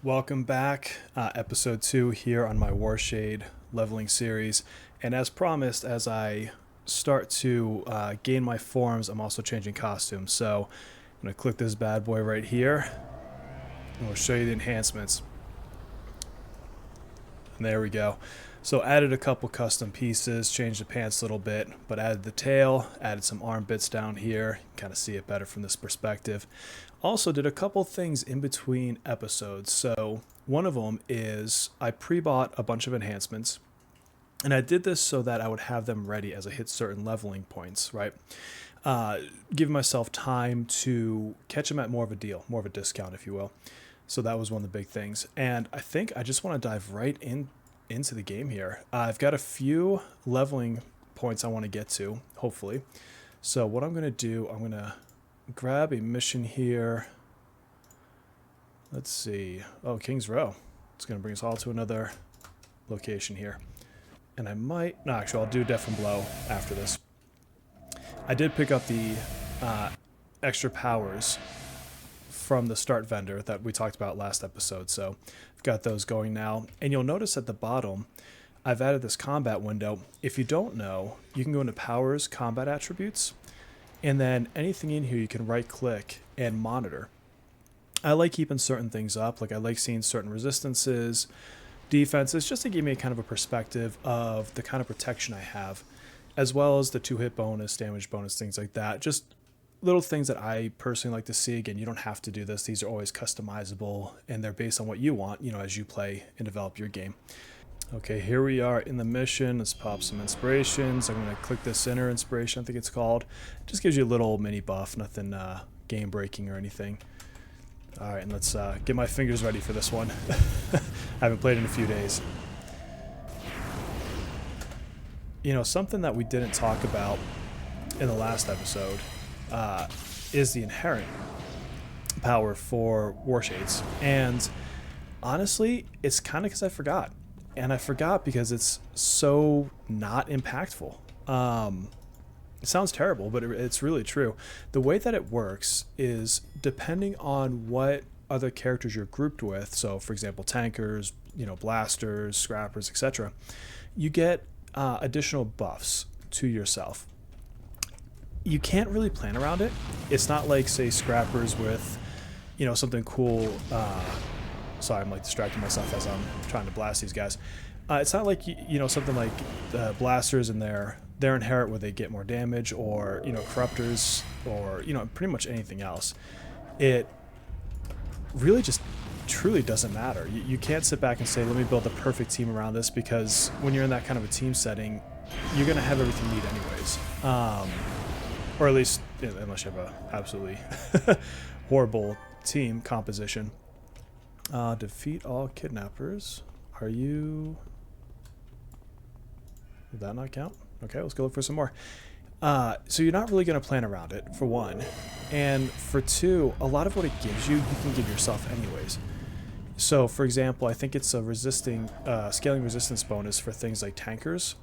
Welcome back, episode 2 here on my Warshade leveling series. And as promised, as I start to gain my forms, I'm also changing costumes. So I'm going to click this bad boy right here, and we'll show you the enhancements. And there we go. So added a couple custom pieces, changed the pants a little bit, but added the tail, added some arm bits down here. Kind of see it better from this perspective. Also did a couple things in between episodes. So one of them is I pre-bought a bunch of enhancements, and I did this so that I would have them ready as I hit certain leveling points, right? Giving myself time to catch them at more of a deal, more of a discount, if you will. So that was one of the big things. And I think I just want to dive right into the game here. I've got a few leveling points I want to get to, hopefully. So what I'm going to do, I'm going to grab a mission here. Let's see. Oh, King's Row. It's going to bring us all to another location here. And I might... No, actually, I'll do Death and Blow after this. I did pick up the extra powers from the start vendor that we talked about last episode. So I've got those going now. And you'll notice at the bottom, I've added this combat window. If you don't know, you can go into Powers, Combat Attributes, and then anything in here you can right click and monitor. I like keeping certain things up, like I like seeing certain resistances, defenses, just to give me a kind of a perspective of the kind of protection I have, as well as the 2-hit bonus, damage bonus, things like that. Just little things that I personally like to see. Again, you don't have to do this. These are always customizable, and they're based on what you want, as you play and develop your game. Okay, here we are in the mission. Let's pop some inspirations. I'm going to click this inner inspiration, I think it's called. It just gives you a little mini buff, nothing game breaking or anything. All right, and let's get my fingers ready for this one. I haven't played in a few days. Something that we didn't talk about in the last episode is the inherent power for Warshades. And honestly, it's kind of because I forgot. And I forgot because it's so not impactful. It sounds terrible, but it's really true. The way that it works is depending on what other characters you're grouped with. So, for example, tankers, blasters, scrappers, etc. You get additional buffs to yourself. You can't really plan around it. It's not like, say, scrappers with, something cool. Sorry, I'm distracting myself as I'm trying to blast these guys. It's not like something like blasters and their inherit where they get more damage, or corruptors, or pretty much anything else. It really just truly doesn't matter. You can't sit back and say, let me build a perfect team around this, because when you're in that kind of a team setting, you're gonna have everything you need anyways. Or at least unless you have a absolutely horrible team composition. Defeat all kidnappers. Are you... Did that not count? Okay, let's go look for some more. So you're not really going to plan around it, for one. And for two, a lot of what it gives you, you can give yourself anyways. So, for example, I think it's a scaling resistance bonus for things like tankers.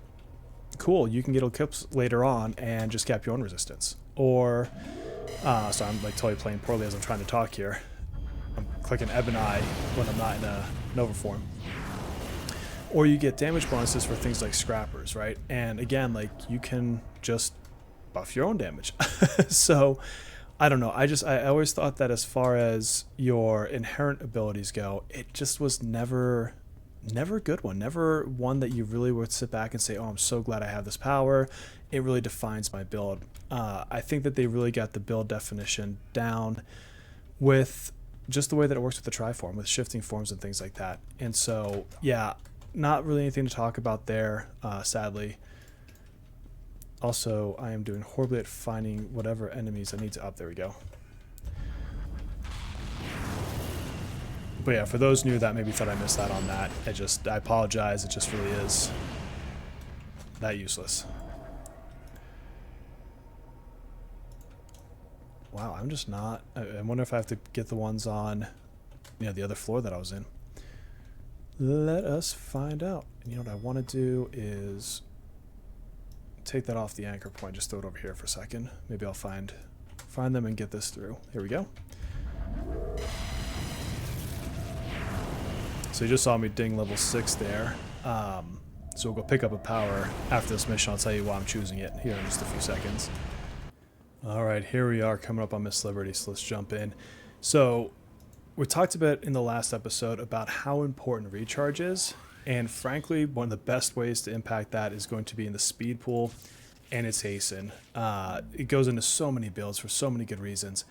Cool, you can get equips later on and just cap your own resistance. Or, so I'm totally playing poorly as I'm trying to talk here. I'm clicking Ebb and I when I'm not in a Nova form. Or you get damage bonuses for things like scrappers, right? And again, you can just buff your own damage. So, I don't know. I always thought that as far as your inherent abilities go, it just was never a good one. Never one that you really would sit back and say, oh, I'm so glad I have this power. It really defines my build. I think that they really got the build definition down with just the way that it works with the Triform, with shifting forms and things like that. And so, yeah, not really anything to talk about there, sadly. Also, I am doing horribly at finding whatever enemies I need to... There we go. But yeah, for those new that maybe thought I missed out on that, I apologize. It just really is that useless. Wow, I'm just not... I wonder if I have to get the ones on, the other floor that I was in. Let us find out. And what I want to do is take that off the anchor point, just throw it over here for a second. Maybe I'll find them and get this through. Here we go. So you just saw me ding level 6 there. So we'll go pick up a power after this mission. I'll tell you why I'm choosing it here in just a few seconds. Alright, here we are coming up on Miss Liberty, so let's jump in. So we talked a bit in the last episode about how important recharge is, and frankly, one of the best ways to impact that is going to be in the speed pool and its hasten. It goes into so many builds for so many good reasons,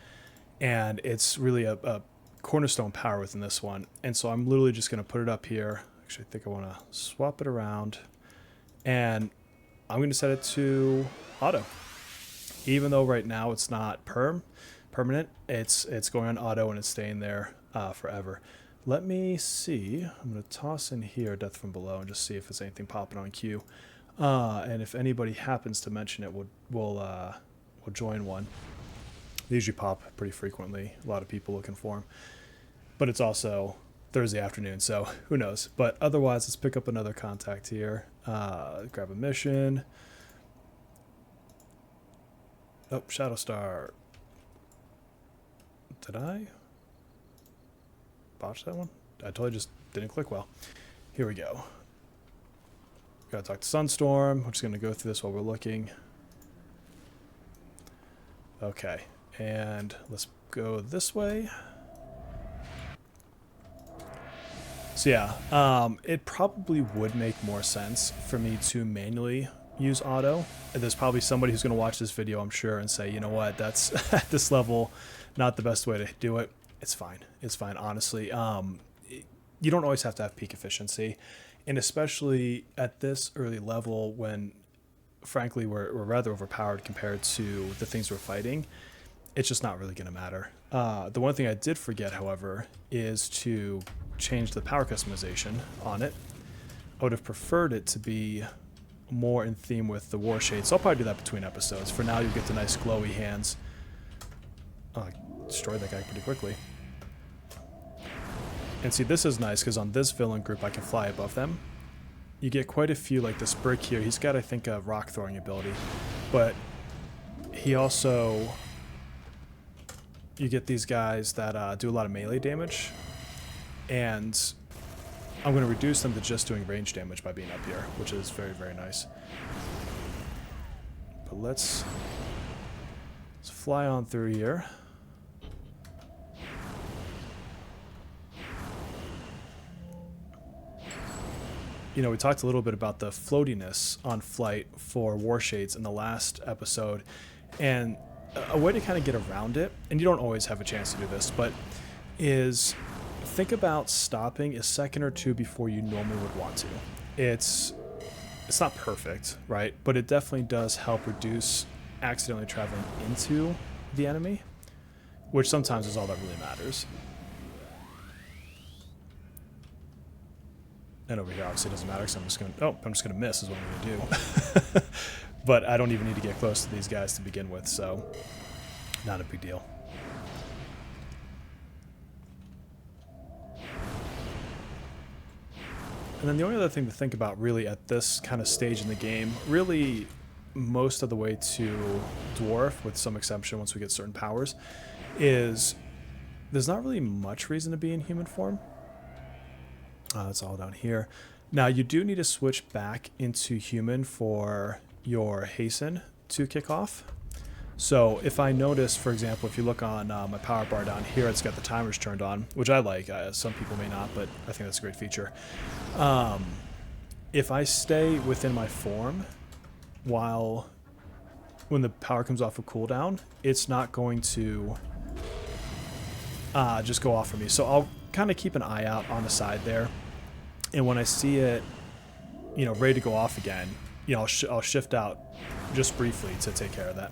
and it's really a cornerstone power within this one. And so I'm literally just going to put it up here. Actually, I think I want to swap it around, and I'm going to set it to auto. Even though right now it's not permanent, it's going on auto and it's staying there forever. Let me see. I'm going to toss in here Death from Below and just see if there's anything popping on queue. And if anybody happens to mention it, we'll join one. They usually pop pretty frequently. A lot of people looking for them. But it's also Thursday afternoon, so who knows. But otherwise, let's pick up another contact here. Grab a mission. Oh, Shadow Star. Did I botch that one? I totally just didn't click well. Here we go. Gotta talk to Sunstorm. We're just gonna go through this while we're looking. Okay, and let's go this way. So yeah, it probably would make more sense for me to manually use auto. There's probably somebody who's going to watch this video, I'm sure, and say, you know what, that's at this level not the best way to do it. It's fine. It's fine, honestly. You don't always have to have peak efficiency, and especially at this early level when, frankly, we're rather overpowered compared to the things we're fighting. It's just not really going to matter. The one thing I did forget, however, is to change the power customization on it. I would have preferred it to be more in theme with the Warshade, so I'll probably do that between episodes. For now, you'll get the nice glowy hands. Oh, I destroyed that guy pretty quickly. And see, this is nice because on this villain group, I can fly above them. You get quite a few, like this brick here. He's got, I think, a rock throwing ability, but he also, you get these guys that do a lot of melee damage, and I'm going to reduce them to just doing range damage by being up here, which is very, very nice. But let's fly on through here. You know, we talked a little bit about the floatiness on flight for Warshades in the last episode, and a way to kind of get around it, and you don't always have a chance to do this, but is think about stopping a second or two before you normally would want to. It's not perfect, right? But it definitely does help reduce accidentally traveling into the enemy, which sometimes is all that really matters. And over here, obviously, it doesn't matter because I'm just gonna miss is what I'm gonna do. But I don't even need to get close to these guys to begin with, so not a big deal. And then the only other thing to think about really at this kind of stage in the game, really most of the way to Dwarf, with some exception once we get certain powers, is there's not really much reason to be in human form. It's all down here. Now you do need to switch back into human for your hasten to kick off. So if I notice, for example, if you look on my power bar down here, it's got the timers turned on, which I like. Some people may not, but I think that's a great feature. If I stay within my form when the power comes off of cooldown, it's not going to just go off for me. So I'll kind of keep an eye out on the side there, and when I see it, you know, ready to go off again, you know, I'll shift out just briefly to take care of that.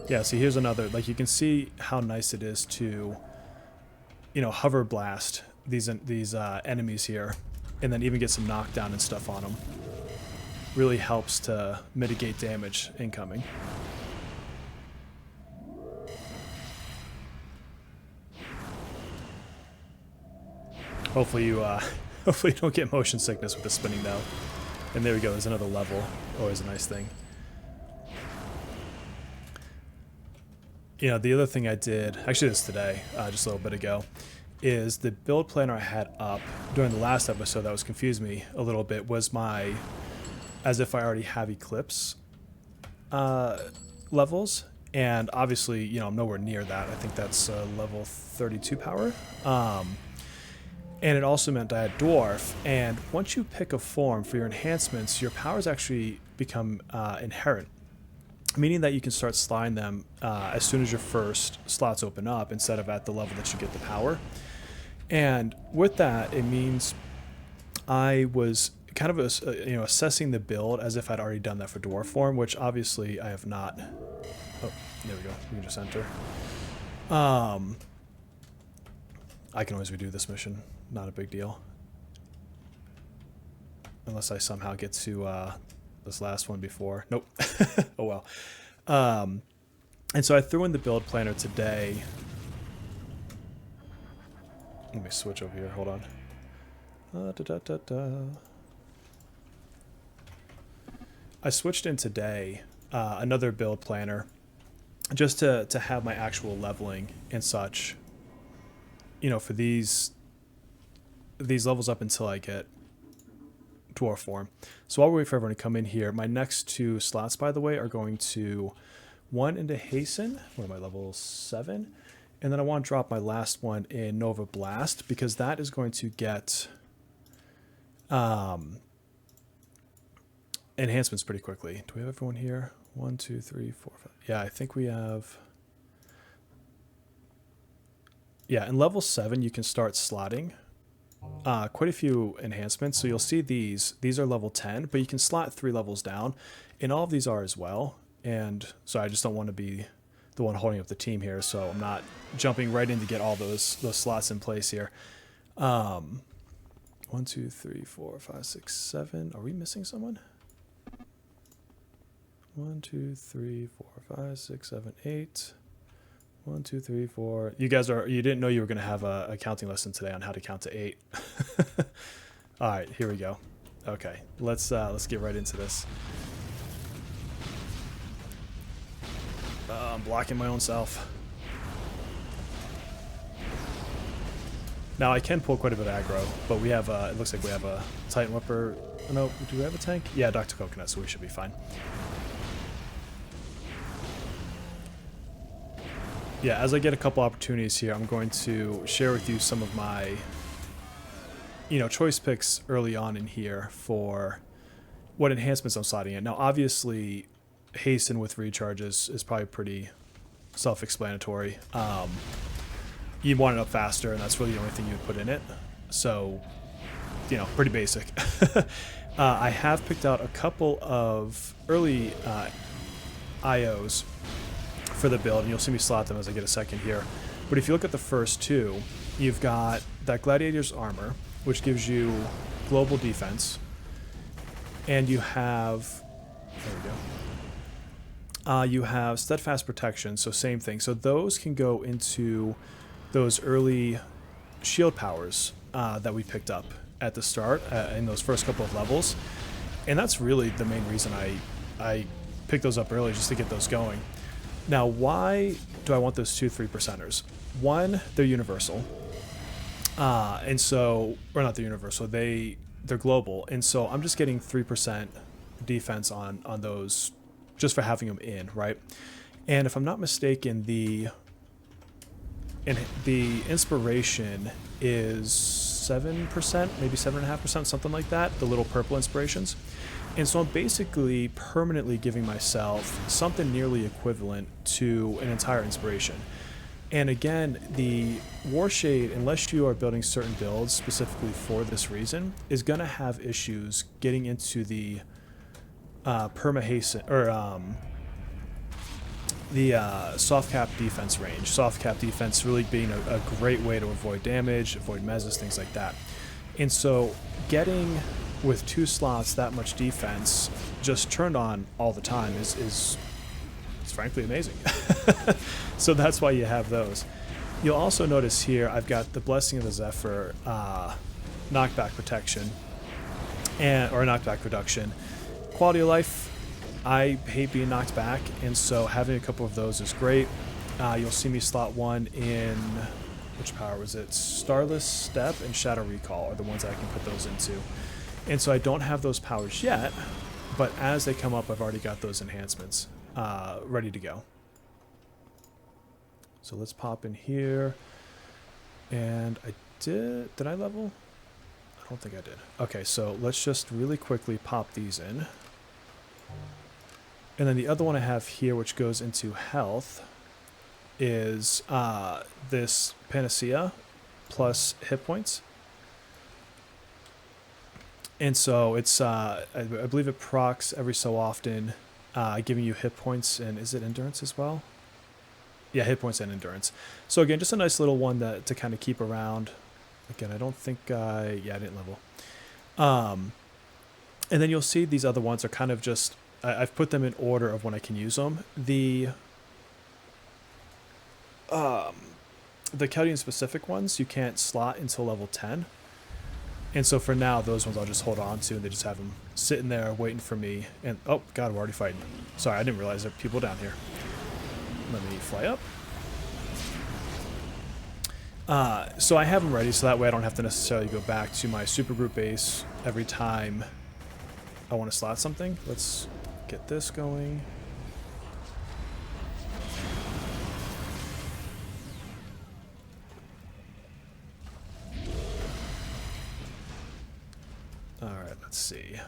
Yeah, see, here's another, like, you can see how nice it is to, you know, hover blast these enemies here, and then even get some knockdown and stuff on them. Really helps to mitigate damage incoming. Hopefully you don't get motion sickness with the spinning though. And there we go, there's another level. Always a nice thing. You know, the other thing I did, actually this today, just a little bit ago, is the build planner I had up during the last episode that was confused me a little bit was my as if I already have Eclipse levels, and obviously, you know, I'm nowhere near that. I think that's level 32 power. And it also meant I had Dwarf, and once you pick a form for your enhancements, your powers actually become inherent, meaning that you can start sliding them as soon as your first slots open up instead of at the level that you get the power. And with that, it means I was kind of assessing the build as if I'd already done that for Dwarf form, which obviously I have not. Oh, there we go. We can just enter. I can always redo this mission. Not a big deal. Unless I somehow get to this last one before. Nope. Oh well. And so I threw in the build planner today. Let me switch over here. Hold on. I switched in today another build planner just to have my actual leveling and such, you know, for these levels up until I get Dwarf form. So while we wait for everyone to come in here, my next 2 slots, by the way, are going to one into Hasten. What am I, level 7? And then I want to drop my last one in Nova Blast, because that is going to get enhancements pretty quickly. Do we have everyone here? 1, 2, 3, 4, 5. Yeah, I think we have. Yeah, in level 7, you can start slotting quite a few enhancements. So you'll see these are level 10, but you can slot 3 levels down, and all of these are as well. And so I just don't want to be the one holding up the team here, so I'm not jumping right in to get all those slots in place here. 1, 2, 3, 4, 5, 6, 7. Are we missing someone? 1, 2, 3, 4, 5, 6, 7, 8. 1, 2, 3, 4. You guys you didn't know you were going to have a counting lesson today on how to count to 8. All right, here we go. Okay, let's get right into this. I'm blocking my own self. Now I can pull quite a bit of aggro, but we have it looks like we have a Titan Whipper. No, do we have a tank? Yeah, Dr. Coconut, so we should be fine. Yeah, as I get a couple opportunities here, I'm going to share with you some of my, you know, choice picks early on in here for what enhancements I'm slotting in. Now, obviously, Hasten with recharges is probably pretty self-explanatory. You want it up faster, and that's really the only thing you would put in it. So, you know, pretty basic. I have picked out a couple of early IOs for the build, and you'll see me slot them as I get a second here. But if you look at the first 2, you've got that Gladiator's Armor, which gives you global defense, and you have, there we go, you have Steadfast Protection, so same thing. So those can go into those early shield powers that we picked up at the start in those first couple of levels, and that's really the main reason I picked those up early, just to get those going. Now, why do I want those 2 3%ers? One, they're universal, and so, or not, they're universal. They're global, and so I'm just getting 3% defense on those just for having them in, right? And if I'm not mistaken, the inspiration is 7%, maybe 7.5%, something like that. The little purple inspirations. And so I'm basically permanently giving myself something nearly equivalent to an entire inspiration. And again, the Warshade, unless you are building certain builds specifically for this reason, is going to have issues getting into the perma-hasten, or the soft cap defense range. Soft cap defense really being a great way to avoid damage, avoid mezzas, things like that. And so getting with 2 slots that much defense just turned on all the time is frankly amazing. So that's why you have those. You'll also notice here I've got the Blessing of the Zephyr knockback protection or knockback reduction. Quality of life, I hate being knocked back, and so having a couple of those is great. You'll see me slot one in which power was it? Starless Step and Shadow Recall are the ones that I can put those into. And so I don't have those powers yet, but as they come up, I've already got those enhancements ready to go. So let's pop in here. And did I level? I don't think I did. Okay, so let's just really quickly pop these in. And then the other one I have here, which goes into health, is this Panacea plus hit points. And so it's, I believe it procs every so often, giving you hit points, and is it endurance as well? Yeah, hit points and endurance. So again, just a nice little one to kind of keep around. Again, I don't think yeah, I didn't level. And then you'll see these other ones are kind of just, I've put them in order of when I can use them. The Kheldian specific ones, you can't slot until level 10. And so for now, those ones I'll just hold on to, and they just have them sitting there waiting for me. And, oh, God, we're already fighting. Sorry, I didn't realize there are people down here. Let me fly up. So I have them ready, so that way I don't have to necessarily go back to my supergroup base every time I want to slot something. Let's get this going. Alright, let's see.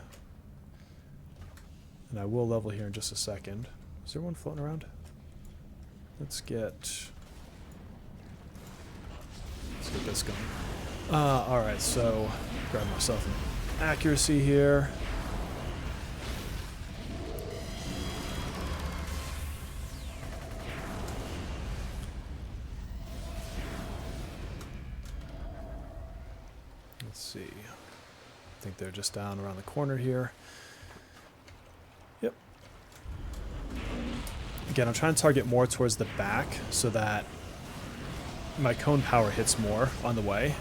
And I will level here in just a second. Is there one floating around? Let's get this going. Alright, so grab myself an accuracy here. Let's see. I think they're just down around the corner here. Yep. Again, I'm trying to target more towards the back so that my cone power hits more on the way.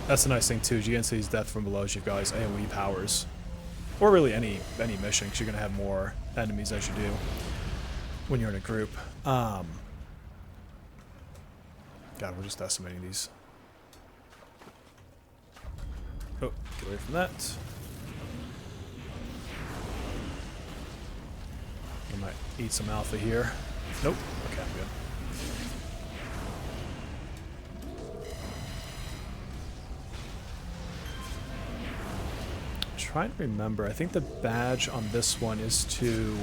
That's the nice thing too, is you get into these death from below, you've got these AoE powers. Or really any mission, because you're going to have more enemies as you do when you're in a group. God, we're just decimating these. Oh, get away from that. I might eat some alpha here. Nope. Okay, I'm good. Trying to remember. I think the badge on this one is to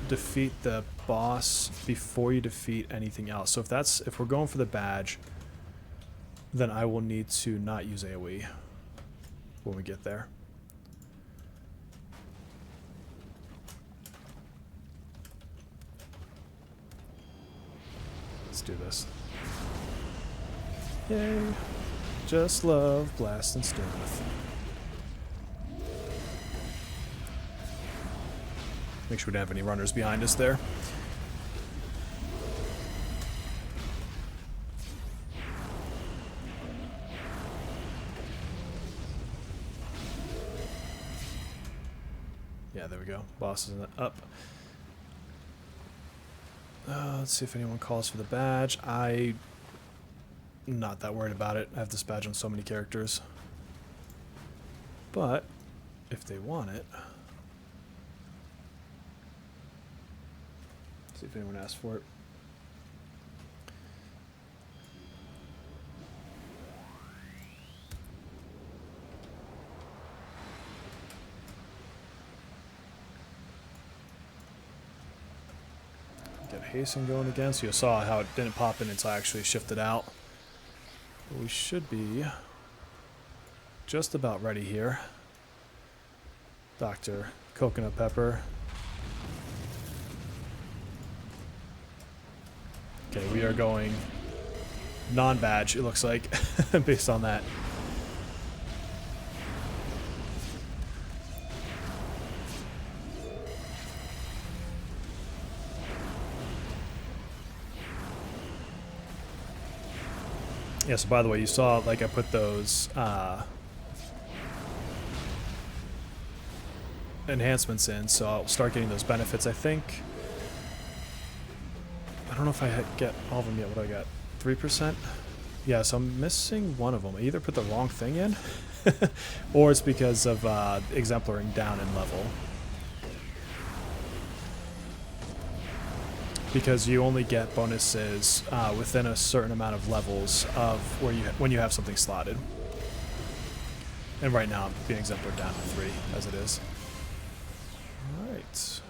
defeat the boss before you defeat anything else. So if we're going for the badge, then I will need to not use AoE when we get there. Let's do this. Yay. Just love blast and stuff. Make sure we don't have any runners behind us there. Yeah, there we go. Boss is up. Let's see if anyone calls for the badge. I'm not that worried about it. I have this badge on so many characters. But if they want it, see if anyone asks for it. Get hasten going again. So you saw how it didn't pop in until I actually shifted out. But we should be just about ready here. Dr. Coconut Pepper. Okay, we are going non-badge, it looks like, based on that. Yeah, so by the way, you saw, like, I put those, enhancements in, so I'll start getting those benefits. I think, I don't know if I get all of them yet. What do I got? 3%? Yeah, so I'm missing one of them. I either put the wrong thing in, or it's because of exemplaring down in level. Because you only get bonuses within a certain amount of levels of when you have something slotted. And right now, I'm being exemplar down to 3 as it is. All right. Let's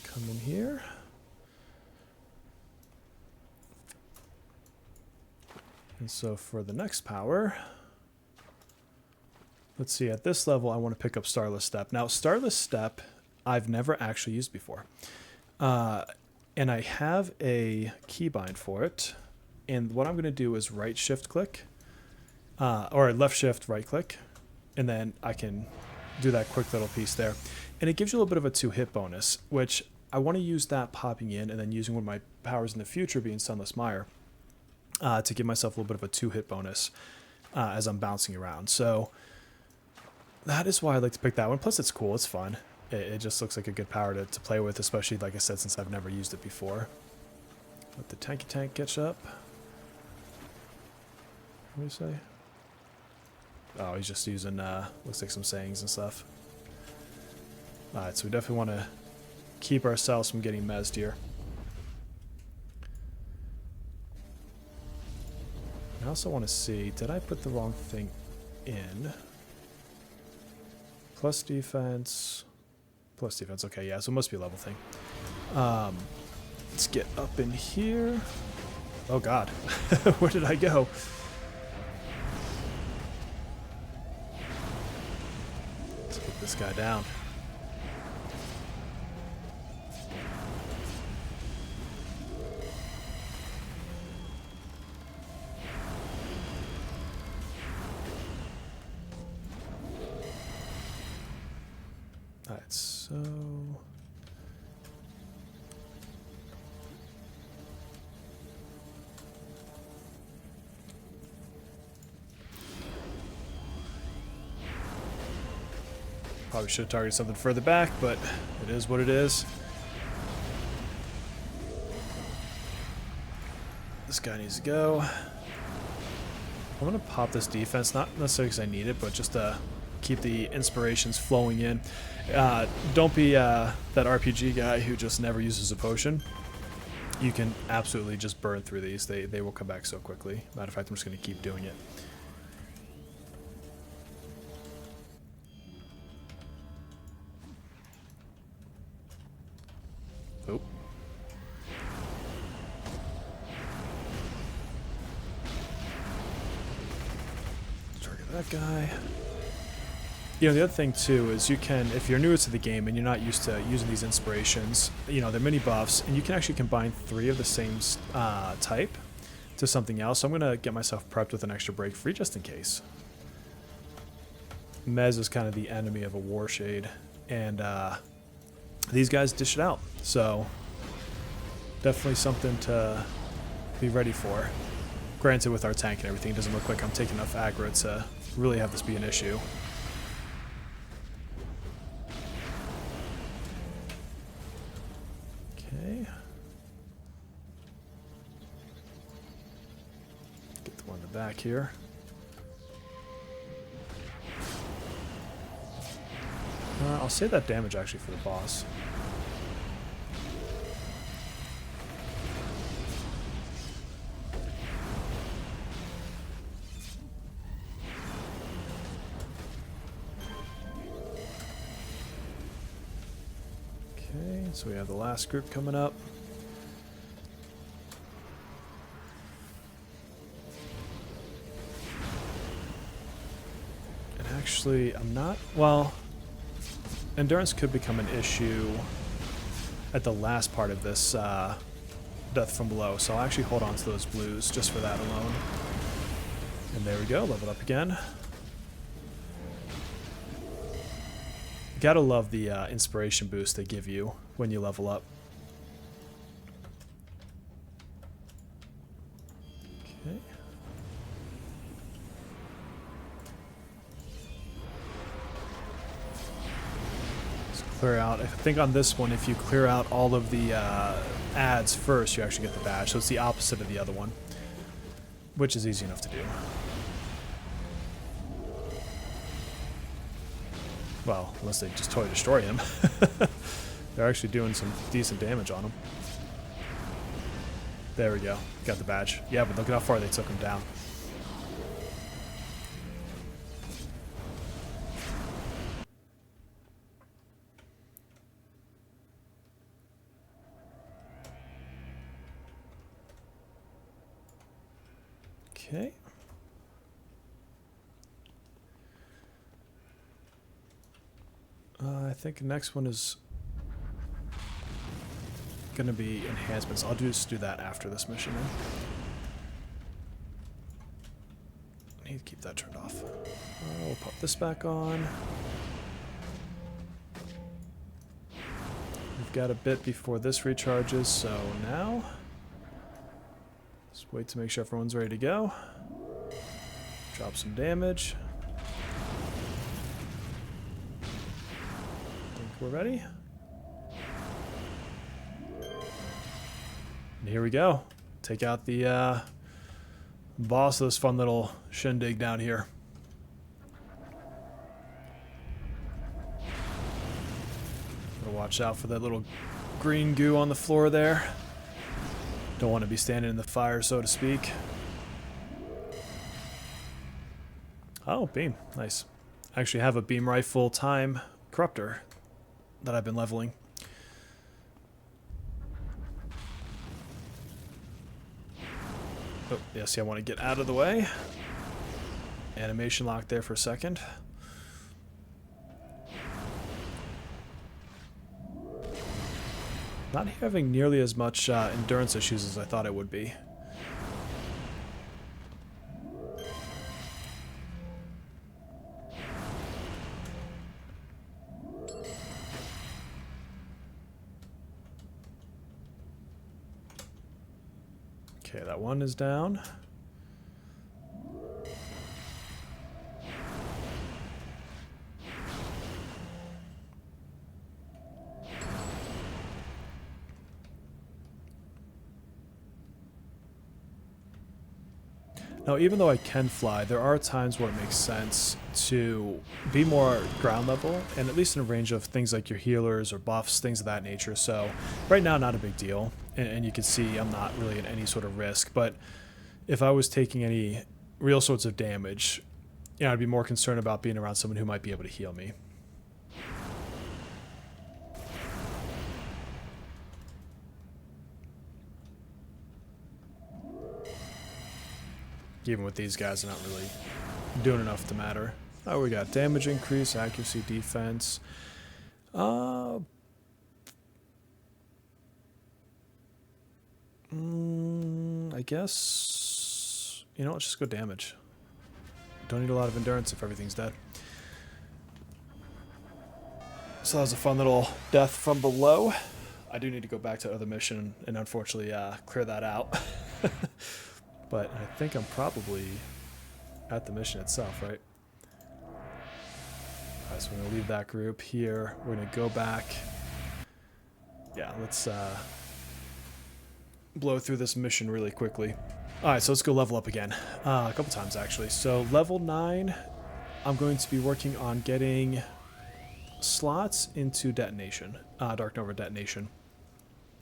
come in here. And so for the next power, let's see, at this level, I want to pick up Starless Step. Now, Starless Step, I've never actually used before. And I have a keybind for it. And what I'm going to do is right shift click, or left shift right click, and then I can do that quick little piece there. And it gives you a little bit of a 2-hit bonus, which I want to use that popping in and then using one of my powers in the future being Sunless Mire to give myself a little bit of a 2-hit bonus as I'm bouncing around. So that is why I like to pick that one. Plus it's cool, it's fun. It just looks like a good power to play with, especially, like I said, since I've never used it before. Let the tanky tank catch up. What do you say? Oh, he's just using, looks like some sayings and stuff. Alright, so we definitely want to keep ourselves from getting mezzed here. I also want to see, did I put the wrong thing in? Plus defense. Plus defense, okay, yeah, so it must be a level thing. Let's get up in here. Oh god, where did I go? Let's get this guy down. Alright, so probably should have targeted something further back, but it is what it is. This guy needs to go. I'm gonna pop this defense, not necessarily because I need it, but just to keep the inspirations flowing in. Don't be that RPG guy who just never uses a potion. You can absolutely just burn through these. They will come back so quickly. Matter of fact, I'm just going to keep doing it. Oh. Target that guy. You know, the other thing too is you can, if you're newer to the game and you're not used to using these inspirations, you know, they're mini buffs, and you can actually combine 3 of the same type to something else. So I'm going to get myself prepped with an extra break free just in case. Mez is kind of the enemy of a Warshade, and these guys dish it out. So definitely something to be ready for. Granted, with our tank and everything, it doesn't look like I'm taking enough aggro to really have this be an issue. Okay. Get the one in the back here. I'll save that damage actually for the boss. Okay, so we have the last group coming up. And actually, I'm not, well, endurance could become an issue at the last part of this death from below, so I'll actually hold on to those blues just for that alone. And there we go, leveled up again. Gotta love the inspiration boost they give you when you level up. Okay. clear out. I think on this one, if you clear out all of the ads first, you actually get the badge. So it's the opposite of the other one, which is easy enough to do. Well, unless they just totally destroy him. They're actually doing some decent damage on him. There we go. Got the badge. Yeah, but look at how far they took him down. Okay. I think the next one is going to be enhancements. I'll just do that after this mission. Then. I need to keep that turned off. We'll pop this back on. We've got a bit before this recharges, so now just wait to make sure everyone's ready to go. Drop some damage. Think we're ready. And here we go. Take out the boss of this fun little shindig down here. Gotta watch out for that little green goo on the floor there. Don't want to be standing in the fire, so to speak. Oh, beam. Nice. I actually have a beam rifle time corruptor that I've been leveling. Oh, yeah, see, I want to get out of the way. Animation lock there for a second. Not having nearly as much endurance issues as I thought it would be. Okay, that one is down. Now, even though I can fly, there are times where it makes sense to be more ground level, and at least in a range of things like your healers or buffs, things of that nature. So right now, not a big deal. And you can see I'm not really at any sort of risk. But if I was taking any real sorts of damage, you know, I'd be more concerned about being around someone who might be able to heal me. Even with these guys, they're not really doing enough to matter. Oh, we got damage increase, accuracy, defense. I guess, you know, let's just go damage. Don't need a lot of endurance if everything's dead. So that was a fun little death from below. I do need to go back to the other mission and unfortunately clear that out. But I think I'm probably at the mission itself, right? Alright, so we're going to leave that group here. We're going to go back. Yeah, let's blow through this mission really quickly. Alright, so let's go level up again. A couple times, actually. So level 9, I'm going to be working on getting slots into detonation, Dark Nova detonation.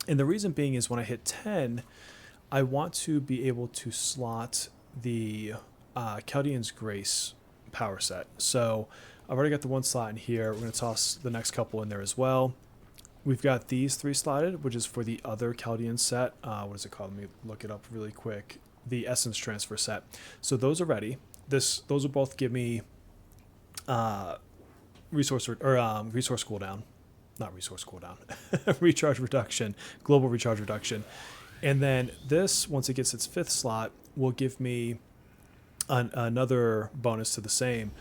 And the reason being is when I hit 10, I want to be able to slot the Kheldian's Grace power set. So I've already got the one slot in here. We're going to toss the next couple in there as well. We've got these 3 slotted, which is for the other Kheldian set. What is it called? Let me look it up really quick. The Essence Transfer set. So those are ready. Those will both give me resource cooldown. Not resource cooldown. Recharge reduction. Global recharge reduction. And then this, once it gets its 5th slot, will give me another bonus to the same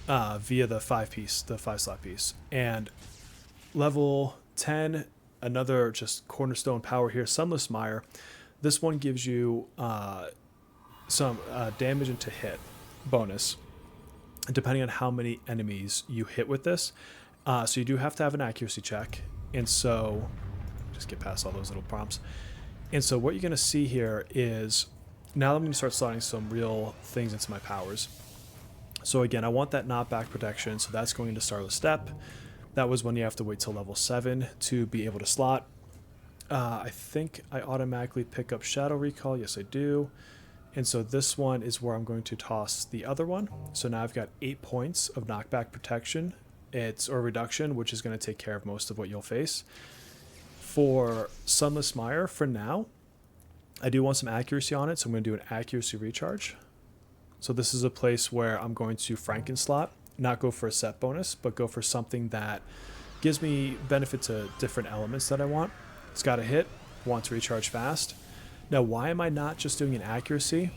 via the 5-slot piece. And level 10, another just cornerstone power here, Sunless Mire. This one gives you some damage into hit bonus, depending on how many enemies you hit with this. So you do have to have an accuracy check. And so, just get past all those little prompts. And so what you're going to see here is, now I'm going to start slotting some real things into my powers. So again, I want that knockback protection, so that's going into Starless Step. That was when you have to wait till level 7 to be able to slot. I think I automatically pick up Shadow Recall. Yes, I do. And so this one is where I'm going to toss the other one. So now I've got 8 points of knockback protection, or reduction, which is going to take care of most of what you'll face. For Sunless Mire, for now, I do want some accuracy on it, so I'm going to do an accuracy recharge. So this is a place where I'm going to Franken slot, not go for a set bonus, but go for something that gives me benefit to different elements that I want. It's got a hit, want to recharge fast. Now, why am I not just doing an accuracy?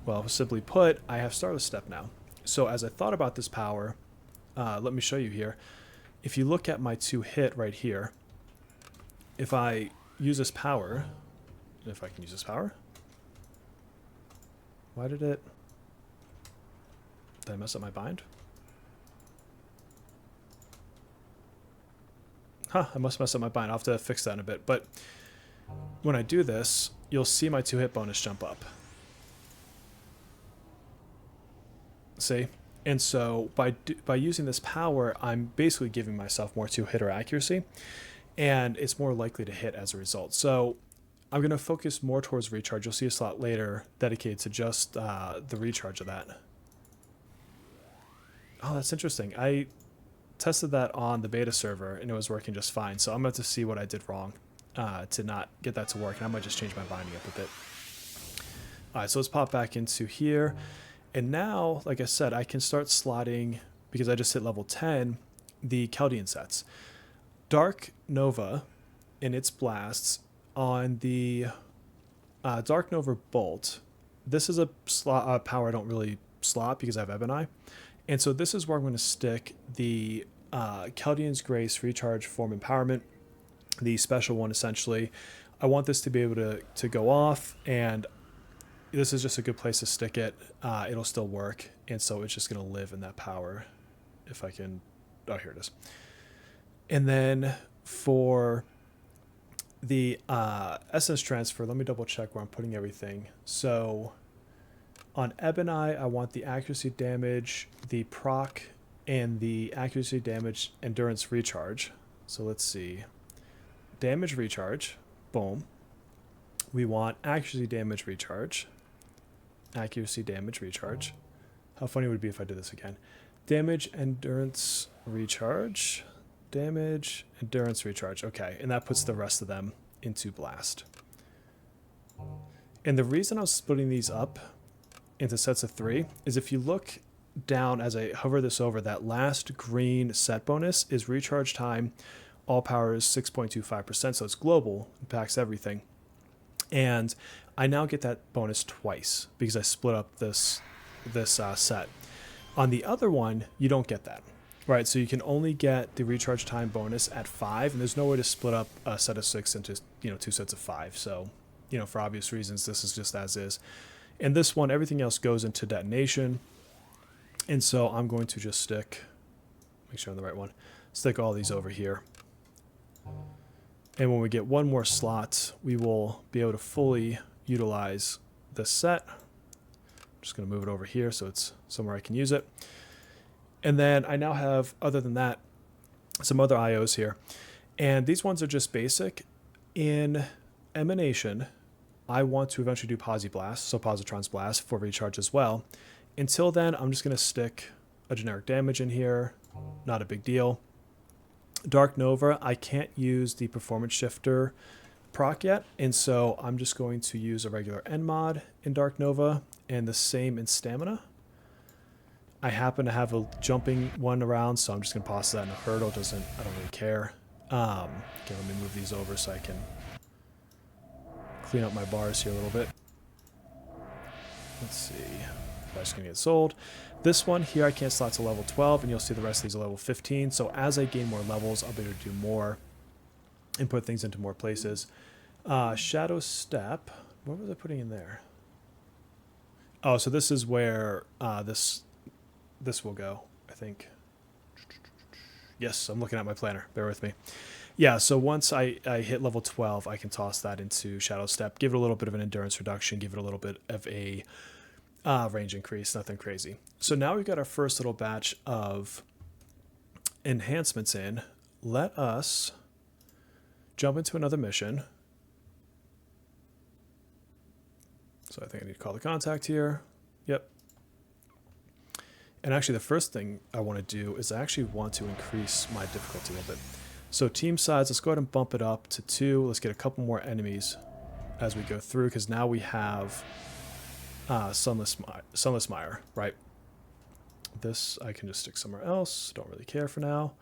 Well, simply put, I have Starless Step now. So as I thought about this power, let me show you here. If you look at my 2 hit right here, if I use this power, if I can use this power, why did I mess up my bind? I must mess up my bind. I'll have to fix that in a bit. But when I do this, you'll see my 2 hit bonus jump up. See? And so by using this power, I'm basically giving myself more 2 hit or accuracy, and it's more likely to hit as a result. So I'm going to focus more towards recharge. You'll see a slot later dedicated to just the recharge of that. Oh, that's interesting. I tested that on the beta server, and it was working just fine. So I'm going to see what I did wrong to not get that to work, and I might just change my binding up a bit. All right, so let's pop back into here. And now, like I said, I can start slotting, because I just hit level 10, the Kheldian sets. Dark Nova and its blasts on the Dark Nova Bolt. This is a power I don't really slot because I have Ebony. And so this is where I'm going to stick the Kheldian's Grace Recharge Form Empowerment, the special one essentially. I want this to be able to go off, and this is just a good place to stick it. It'll still work, and so it's just going to live in that power. If I can, oh, here it is. And then for the essence transfer, let me double check where I'm putting everything. So on Ebony, I want the accuracy damage, the proc, and the accuracy damage endurance recharge. So let's see. Damage recharge, boom. We want accuracy damage recharge. Accuracy damage recharge. How funny would it be if I did this again? Damage endurance recharge. Damage endurance recharge. Okay, and that puts the rest of them into blast. And the reason I was splitting these up into sets of 3 is if you look down as I hover this over, that last green set bonus is recharge time. All power is 6.25%, so it's global, impacts everything. And I now get that bonus twice because I split up this set. On the other one, you don't get that, right? So you can only get the recharge time bonus at 5, and there's no way to split up a set of 6 into 2 sets of 5. So for obvious reasons, this is just as is. And this one, everything else goes into detonation. And so I'm going to just stick, make sure I'm the right one, stick all these over here. And when we get one more slot, we will be able to fully utilize this set. I'm just going to move it over here so it's somewhere I can use it. And then I now have, other than that, some other IOs here. And these ones are just basic. In Emanation, I want to eventually do Posi Blast, so Positron's Blast for recharge as well. Until then, I'm just going to stick a generic damage in here. Not a big deal. Dark Nova, I can't use the Performance Shifter proc yet, and so I'm just going to use a regular End mod in Dark Nova and the same in Stamina. I happen to have a jumping one around, so I'm just going to pause that in a hurdle. I don't really care. Okay, let me move these over so I can clean up my bars here a little bit. Let's see. That's going to get sold. This one here I can't slot to level 12, and you'll see the rest of these are level 15. So as I gain more levels, I'll be able to do more and put things into more places. Shadow Step. What was I putting in there? Oh, so this is where this will go, I think. Yes, I'm looking at my planner. Bear with me. Yeah, so once I hit level 12, I can toss that into Shadow Step, give it a little bit of an endurance reduction, give it a little bit of a range increase, nothing crazy. So now we've got our first little batch of enhancements in. Let us jump into another mission. So I think I need to call the contact here. Yep. And actually the first thing I want to do is I actually want to increase my difficulty a little bit. So team size, let's go ahead and bump it up to 2. Let's get a couple more enemies as we go through, because now we have Sunless Mire, right? This I can just stick somewhere else. Don't really care for now.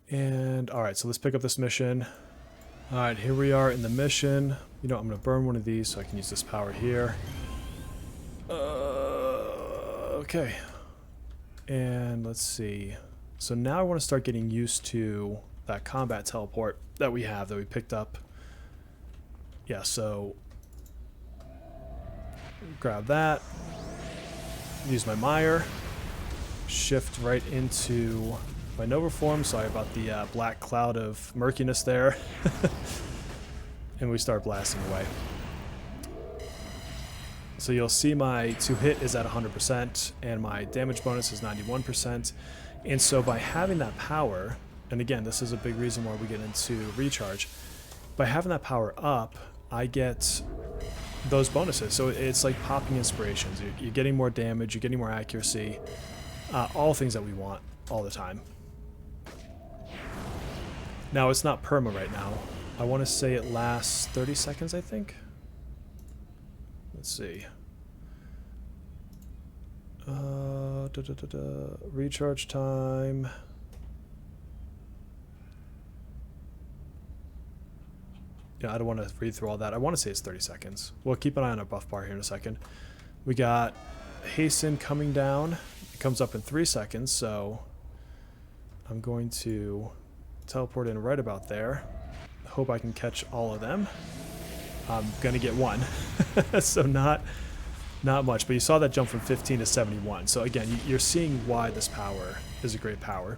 And all right, so let's pick up this mission. All right, here we are in the mission. You know, I'm going to burn one of these so I can use this power here. Okay. And let's see. So now I want to start getting used to that combat teleport that we have, that we picked up. Yeah, so grab that. Use my mire. Shift right into my Nova form. Sorry about the black cloud of murkiness there. And we start blasting away. So you'll see my 2-hit is at 100% and my damage bonus is 91%. And so by having that power, and again, this is a big reason why we get into recharge, by having that power up, I get those bonuses. So it's like popping inspirations. You're getting more damage, you're getting more accuracy, all things that we want all the time. Now, it's not perma right now. I want to say it lasts 30 seconds, I think. Let's see. Recharge time. Yeah, I don't want to read through all that. I want to say it's 30 seconds. We'll keep an eye on our buff bar here in a second. We got Hasten coming down. It comes up in 3 seconds, so I'm going to teleport in right about there. Hope I can catch all of them. I'm going to get one. So not much, but you saw that jump from 15 to 71. So again, you're seeing why this power is a great power.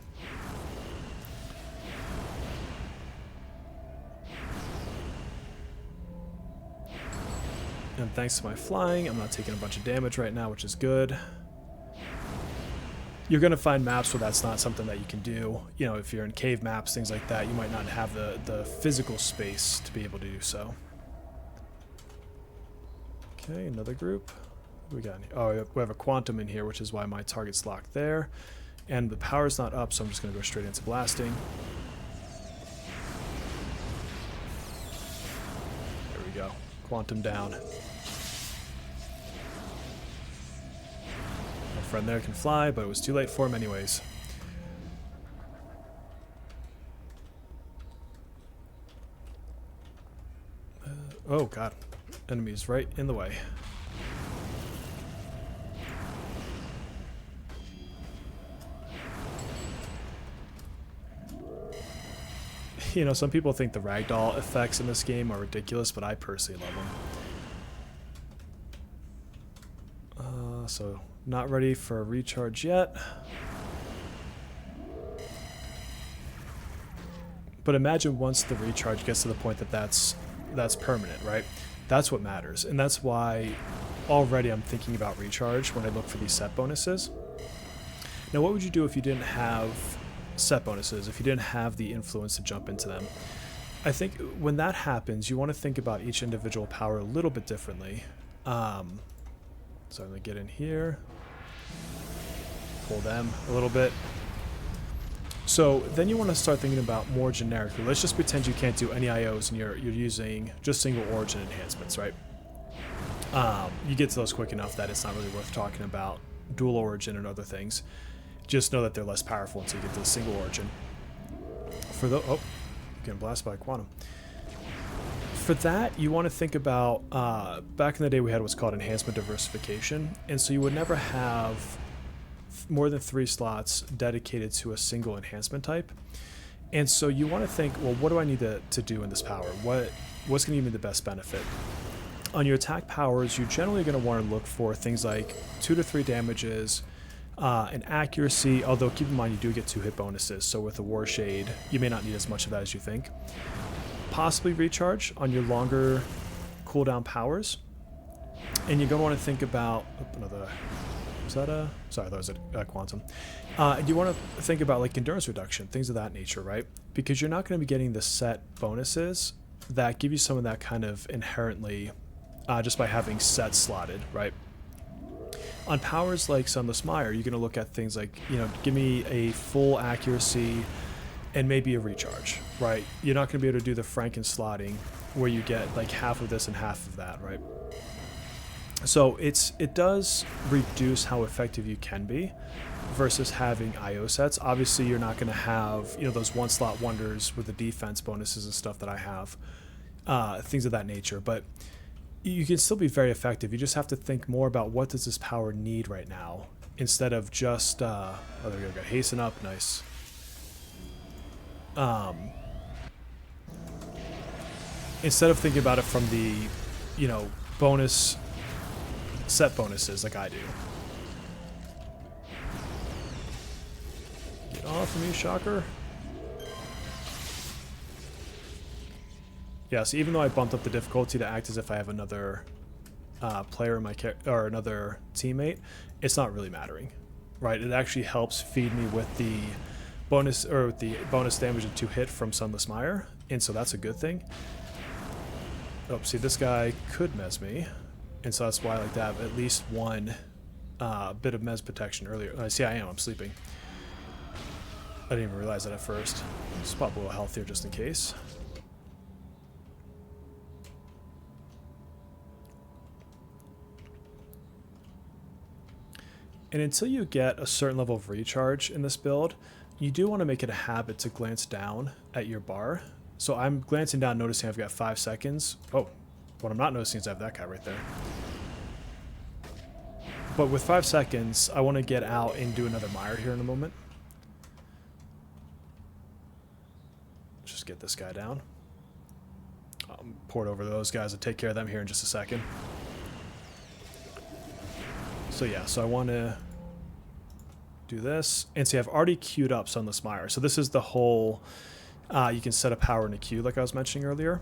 And thanks to my flying, I'm not taking a bunch of damage right now, which is good. You're going to find maps where that's not something that you can do. You know, if you're in cave maps, things like that, you might not have the physical space to be able to do so. Okay, another group. What we got? Oh, we have a quantum in here, which is why my target's locked there. And the power's not up, so I'm just going to go straight into blasting. There we go. Quantum down. My friend there can fly, but it was too late for him anyways. Oh god. Enemies right in the way. You know, some people think the ragdoll effects in this game are ridiculous, but I personally love them. So, not ready for a recharge yet. But imagine once the recharge gets to the point that that's permanent, right? That's what matters. And that's why already I'm thinking about recharge when I look for these set bonuses. Now, what would you do if you didn't have set bonuses, if you didn't have the influence to jump into them? I think when that happens, you want to think about each individual power a little bit differently. So I'm going to get in here, pull them a little bit. So then you want to start thinking about more generically. Let's just pretend you can't do any IOs and you're using just single origin enhancements, right? You get to those quick enough that it's not really worth talking about dual origin and other things. Just know that they're less powerful until you get to the single origin. For the getting blasted by quantum. For that, you want to think about back in the day we had what's called enhancement diversification, and so you would never have more than 3 slots dedicated to a single enhancement type. And so you want to think, well, what do I need to do in this power? What's going to give me the best benefit? On your attack powers, you're generally going to want to look for things like 2 to 3 damages, And accuracy, although keep in mind you do get 2 hit bonuses, so with a Warshade, you may not need as much of that as you think. Possibly recharge on your longer cooldown powers. And you're going to want to think about... another... Was that a... Sorry, that was a quantum. And you want to think about like endurance reduction, things of that nature, right? Because you're not going to be getting the set bonuses that give you some of that kind of inherently just by having sets slotted, right? On powers like Sunless Mire, you're going to look at things like, you know, give me a full accuracy and maybe a recharge, right? You're not going to be able to do the Franken slotting where you get like half of this and half of that, right? So it does reduce how effective you can be versus having IO sets. Obviously, you're not going to have, you know, those 1-slot wonders with the defense bonuses and stuff that I have, things of that nature. But you can still be very effective. You just have to think more about what does this power need right now instead of just, oh, there we go, hasten up, nice. Instead of thinking about it from the, you know, bonus, set bonuses like I do. Get off of me, shocker. Yeah, so even though I bumped up the difficulty to act as if I have another player in my or another teammate, it's not really mattering, right? It actually helps feed me with the bonus or with the bonus damage of 2 hit from Sunless Mire, and so that's a good thing. Oh, see, this guy could mez me, and so that's why I like to have at least 1 bit of mez protection earlier. See, I'm sleeping. I didn't even realize that at first. Just pop a little health here just in case. And until you get a certain level of recharge in this build, you do want to make it a habit to glance down at your bar. So I'm glancing down, noticing I've got 5 seconds. Oh, what I'm not noticing is I have that guy right there. But with 5 seconds, I want to get out and do another mire here in a moment. Just get this guy down. Port over those guys and take care of them here in just a second. So yeah, so I want to do this. And see, I've already queued up Sunless Mire. So this is the whole, you can set a power in a queue like I was mentioning earlier.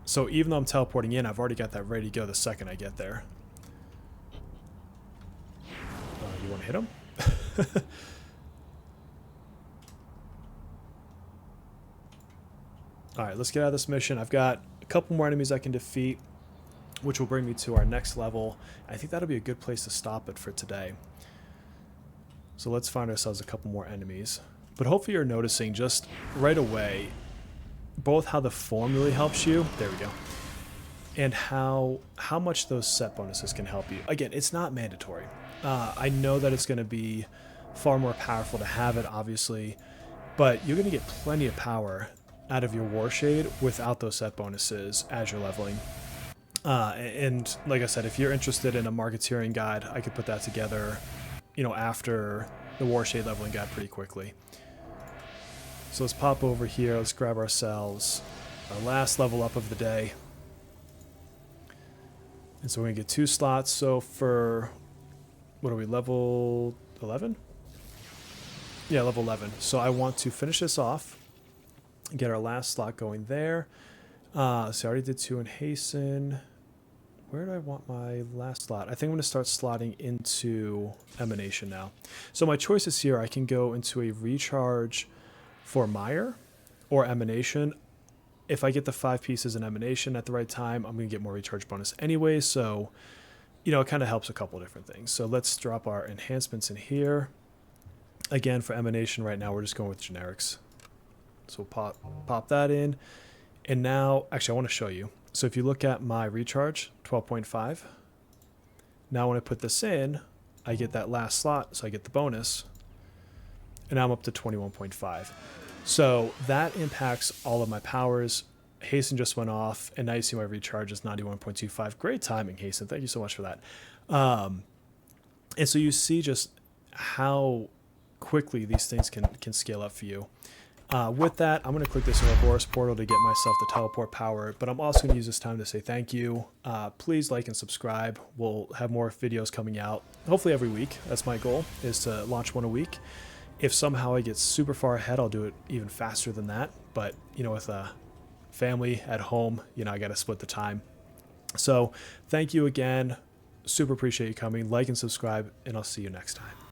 So even though I'm teleporting in, I've already got that ready to go the second I get there. You want to hit him? Alright, let's get out of this mission. I've got a couple more enemies I can defeat, which will bring me to our next level. I think that'll be a good place to stop it for today. So let's find ourselves a couple more enemies. But hopefully you're noticing just right away both how the form really helps you, there we go, and how much those set bonuses can help you. Again, it's not mandatory. I know that it's going to be far more powerful to have it, obviously, but you're going to get plenty of power out of your Warshade without those set bonuses as you're leveling. And like I said, if you're interested in a marketeering guide, I could put that together, you know, after the Warshade leveling guide pretty quickly. So let's pop over here. Let's grab ourselves our last level up of the day. And so we're going to get 2 slots. So for, what are we, level 11? Yeah, level 11. So I want to finish this off, get our last slot going there. So I already did 2 in Hasten. Where do I want my last slot? I think I'm going to start slotting into Emanation now. So my choices here, I can go into a recharge for Mire or Emanation. If I get the 5 pieces in Emanation at the right time, I'm going to get more recharge bonus anyway. So, you know, it kind of helps a couple different things. So let's drop our enhancements in here. Again, for Emanation right now, we're just going with generics. So we'll pop that in. And now, actually, I want to show you. So if you look at my recharge, 12.5. Now when I put this in, I get that last slot, so I get the bonus. And I'm up to 21.5. So that impacts all of my powers. Hasten just went off, and now you see my recharge is 91.25. Great timing, Hasten. Thank you so much for that. And so you see just how quickly these things can scale up for you. With that, I'm going to click this Ouroboros portal to get myself the teleport power, but I'm also going to use this time to say thank you. Please like and subscribe. We'll have more videos coming out, hopefully every week. That's my goal, is to launch one a week. If somehow I get super far ahead, I'll do it even faster than that. But, you know, with a family at home, you know, I got to split the time. So thank you again. Super appreciate you coming. Like and subscribe, and I'll see you next time.